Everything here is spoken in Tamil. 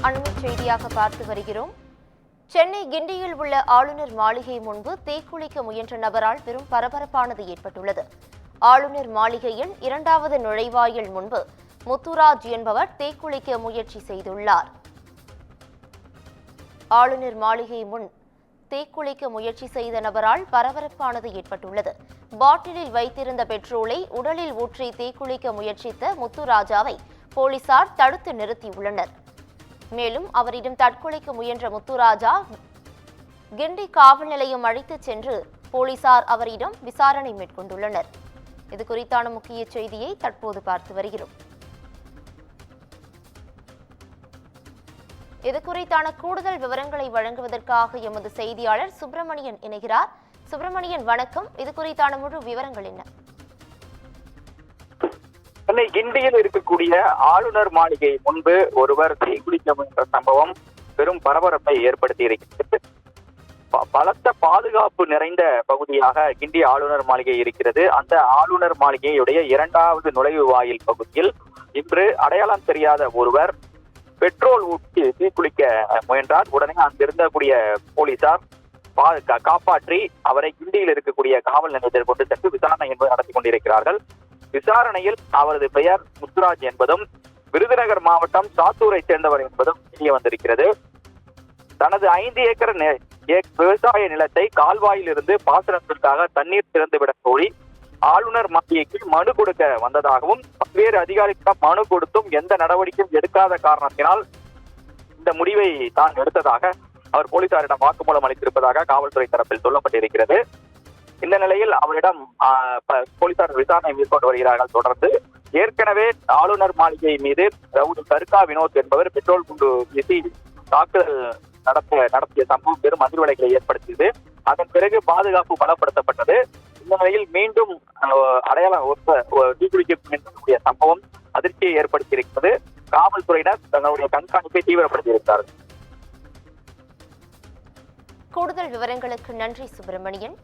அண்மைச் செய்தியாக பார்த்து வருகிறோம். சென்னை கிண்டியில் உள்ள ஆளுநர் மாளிகை முன்பு தீக்குளிக்க முயன்ற நபரால் பெரும் பரபரப்பானது ஏற்பட்டுள்ளது. ஆளுநர் மாளிகையின் 2வது நுழைவாயில் முன்பு முத்துராஜ் என்பவர் தீக்குளிக்க முயற்சி செய்துள்ளார். ஆளுநர் மாளிகை முன் தீக்குளிக்க முயற்சி செய்த நபரால் பரபரப்பானது ஏற்பட்டுள்ளது. பாட்டிலில் வைத்திருந்த பெட்ரோலை உடலில் ஊற்றி தீக்குளிக்க முயற்சித்த முத்துராஜாவை போலீசார் தடுத்து நிறுத்தியுள்ளனர். மேலும் அவரிடம் தற்கொலைக்கு முயன்ற முத்துராஜா கிண்டி காவல் நிலையம் அழைத்துச் சென்று போலீசார் அவரிடம் விசாரணை மேற்கொண்டுள்ளனர். இது குறித்தான முக்கிய செய்தியை தற்போது பார்த்து வருகிறோம். இது குறித்தான கூடுதல் விவரங்களை வழங்குவதற்காக எமது செய்தியாளர் சுப்பிரமணியன் இணைகிறார். சுப்பிரமணியன், வணக்கம். இது குறித்தான முழு விவரங்கள் என்ன? சென்னை கிண்டியில் இருக்கக்கூடிய ஆளுநர் மாளிகை முன்பு ஒருவர் தீக்குளிக்க முயன்ற சம்பவம் பெரும் பரபரப்பை ஏற்படுத்தி இருக்கிறது. பலத்த பாதுகாப்பு நிறைந்த பகுதியாக கிண்டி ஆளுநர் மாளிகை இருக்கிறது. அந்த ஆளுநர் மாளிகையுடைய 2வது நுழைவு வாயில் பகுதியில் இன்று அடையாளம் தெரியாத ஒருவர் பெட்ரோல் ஊற்றி தீக்குளிக்க முயன்றார். உடனே அங்கிருந்தக்கூடிய போலீசார் காப்பாற்றி அவரை கிண்டியில் இருக்கக்கூடிய காவல் நிலையத்தில் கொண்டு சென்று விசாரணை என்பது நடத்தி கொண்டிருக்கிறார்கள். விசாரணையில் அவரது பெயர் முத்துராஜ் என்பதும் விருதுநகர் மாவட்டம் சாத்தூரை சேர்ந்தவர் என்பதும் தெரிய வந்திருக்கிறது. தனது 5 ஏக்கர் விவசாய நிலத்தை கால்வாயில் இருந்து பாசனத்திற்காக தண்ணீர் திறந்துவிட கோரி ஆளுநர் மாளிகைக்கு மனு கொடுக்க வந்ததாகவும் பல்வேறு அதிகாரிகளிடம் மனு கொடுத்தும் எந்த நடவடிக்கையும் எடுக்காத காரணத்தினால் இந்த முடிவை தான் எடுத்ததாக அவர் போலீசாரிடம் வாக்குமூலம் அளித்திருப்பதாக காவல்துறை தரப்பில் சொல்லப்பட்டிருக்கிறது. இந்த நிலையில் அவரிடம் போலீசார் விசாரணை மேற்கொண்டு வருகிறார்கள். தொடர்ந்து ஏற்கனவே ஆளுநர் மாளிகை மீது ரவுடி சர்கா வினோத் என்பவர் பெட்ரோல் குண்டு வீசி தாக்குதல் நடத்திய சம்பவம் பெரும் அதிர்வலைகளை ஏற்படுத்தியது. அதன் பிறகு பாதுகாப்பு பலப்படுத்தப்பட்டது. இந்த நிலையில் மீண்டும் அடையாளம் தீக்குளிக்கக்கூடிய சம்பவம் அதிர்ச்சியை ஏற்படுத்தியிருக்கிறது. காவல்துறையினர் தங்களுடைய கண்காணிப்பை தீவிரப்படுத்தியிருக்கிறார்கள். கூடுதல் விவரங்களுக்கு நன்றி சுப்பிரமணியன்.